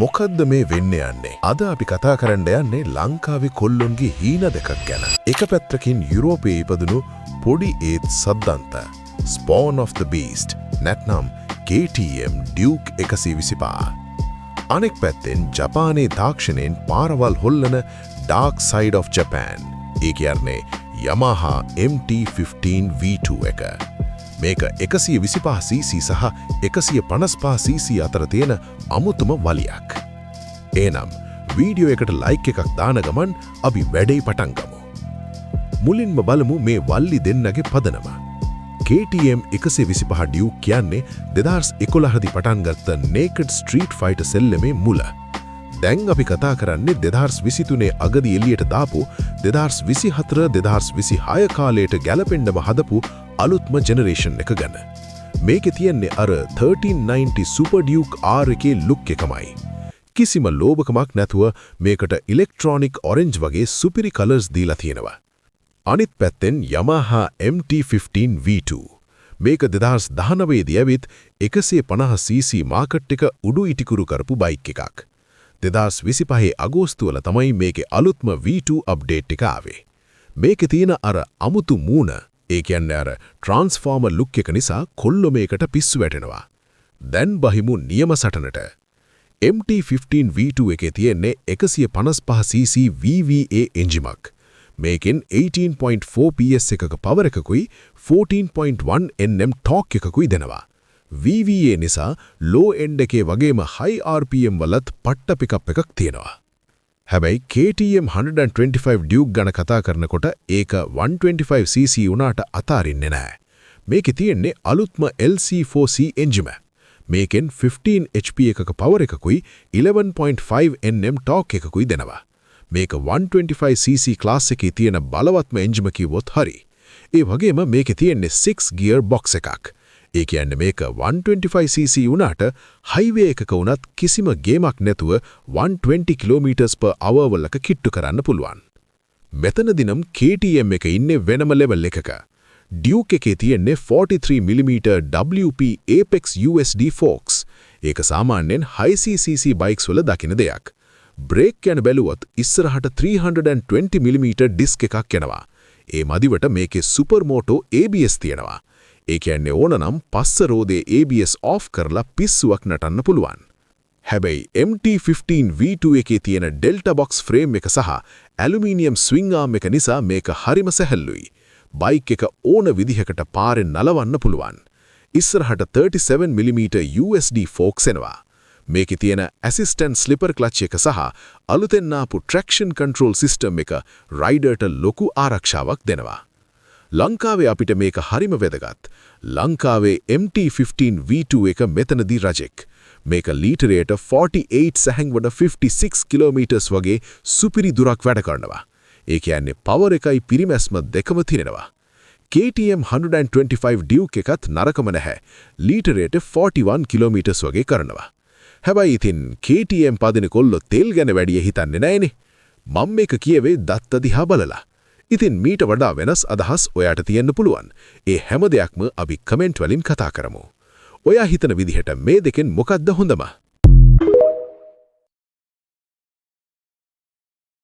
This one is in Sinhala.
මොකද්ද මේ වෙන්නේ යන්නේ? අද අපි කතා කරන්න යන්නේ ලංකාවේ කොල්ලොන්ගේ හීන දෙකක් ගැන. එක පැත්තකින් යුරෝපයේ ඉපදුණු පොඩි ඒත් සද්දන්ත Spawn of the Beast නැත්නම් KTM Duke 125. අනෙක් පැත්තෙන් ජපානයේ තාක්ෂණයෙන් පාරවල් හොල්ලන Dark Side of Japan. ඒ කියන්නේ Yamaha MT-15 V2 එක. මේක 125cc සහ 155cc අතර තියෙන අමුතුම වලියක්. එනම් වීඩියෝ එකට ලයික් එකක් දාන ගමන් අපි වැඩේ පටන් ගමු. මුලින්ම බලමු මේ වල්ලි දෙන්නගේ පදනම. KTM 125 Duke කියන්නේ 2011 දී පටන් ගත්ත Naked Street Fighter සෙල්ලමේ මුල. දැන් අපි කතා කරන්නේ 2023 අගදී එළියට දාපු 2024-2026 කාලයට ගැලපෙන්නම හදපු අලුත්ම ජෙනරේෂන් එක ගැන. මේකේ තියන්නේ අර 1390 Super Duke R එකේ ලුක් එකමයි. කිසිම ලෝභකමක් නැතුව මේකට ඉලෙක්ට්‍රොනික් ඔරෙන්ජ් වගේ සුපිරි කලර්ස් දීලා තියෙනවා. අනිත් පැත්තෙන් Yamaha MT-15 V2. මේක 2019 දී ඇවිත් 150cc මාකට් එක උඩු ඉටිකුරු කරපු බයික් එකක්. 2025 අගෝස්තුවල තමයි මේකේ අලුත්ම V2 අප්ඩේට් එක ආවේ. මේකේ තියෙන අර අමුතු මූණ, ඒ කියන්නේ අර ට්‍රාන්ස්ෆෝමර් ලුක් එක නිසා කොල්ලෝ මේකට පිස්සු වැටෙනවා. දැන් බහිමු නියම සටනට. MT-15 V2 එකේ තියෙන්නේ 155cc VVA එන්ජිමක්. මේකෙන් 18.4 PS එකක පවර් එකකුයි 14.1 Nm ටෝක් එකකුයි දෙනවා. VVA නිසා low end එකේ වගේම high RPM වලත් පට්ට පිකප් එකක් තියෙනවා. හැබැයි KTM 125 Duke ගැන කතා කරනකොට ඒක 125cc වුණාට අතාරින්නේ නැහැ. මේකේ තියෙන්නේ අලුත්ම LC4C එන්ජිම. මේකෙන් 15 HP එකක පවර් එකකුයි 11.5 Nm ටෝක් එකකුයි දෙනවා. මේක 125cc ක්ලාස් එකේ තියෙන බලවත්ම එන්ජිම කිව්වොත් හරි. ඒ වගේම මේකේ තියෙන්නේ 6 ගියර් බොක්ස් එකක්. ඒ කියන්නේ මේක 125cc වුණාට හයිවේ එකක වුණත් කිසිම ගේමක් නැතුව 120 km/h වලක කිට්ටු කරන්න පුළුවන්. මෙතනදිනම් KTM එක ඉන්නේ වෙනම ලෙවල් එකක. Duke එකේ තියෙන්නේ 43mm WP Apex USD forks. ඒක සාමාන්‍යයෙන් high cc බයික්ස් වල දකින දෙයක්. බ්‍රේක් ගැන බැලුවොත් ඉස්සරහට 320mm ඩිස්ක් එකක් එනවා. ඒ මදිවට මේකේ සුපර්මෝටෝ ABS තියෙනවා. ඒ කියන්නේ ඕනනම් පස්ස රෝදේ ABS off කරලා පිස්සුවක් නටන්න පුළුවන්. හැබැයි MT-15 V2 එකේ තියෙන Delta Box frame එක සහ ඇලුමිනියම් ස්විං ආර්ම් එක නිසා මේක හරිම සැහැල්ලුයි. බයික් එක ඕන විදිහකට පාරෙන් නලවන්න පුළුවන්. ඉස්සරහට 37mm USD forks එනවා. මේකේ තියෙන assistant slipper clutch එක සහ අලුතෙන් ආපු traction control system එක රයිඩර්ට ලොකු ආරක්ෂාවක් දෙනවා. ලංකාවේ අපිට මේක හරිම වැදගත්. ලංකාවේ MT-15 V2 එක මෙතනදී රජෙක්. මේක ලීටරයට 48 සැහැන්වන 56 කිලෝමීටර්ස් වගේ සුපිරි දුරක් වැඩ කරනවා. ඒ කියන්නේ පවර් එකයි පිරිමැස්ම දෙකම තිරෙනවා. KTM 125 Duke එකත් නරකම නැහැ. ලීටරයට 41 කිලෝමීටර්ස් වගේ කරනවා. හැබැයි ඉතින් KTM පදින කොල්ලෝ තෙල් ගැන වැඩිය හිතන්නේ නැහැනේ. මම මේක කියවේ දත්ත දිහා බලලා. ඉතින් මීට වඩා වෙනස් අදහස් ඔයාට තියෙන්න පුළුවන්. ඒ හැම දෙයක්ම අපි කමෙන්ට් වලින් කතා කරමු. ඔයා හිතන විදිහට මේ දෙකෙන් මොකක්ද හොඳම?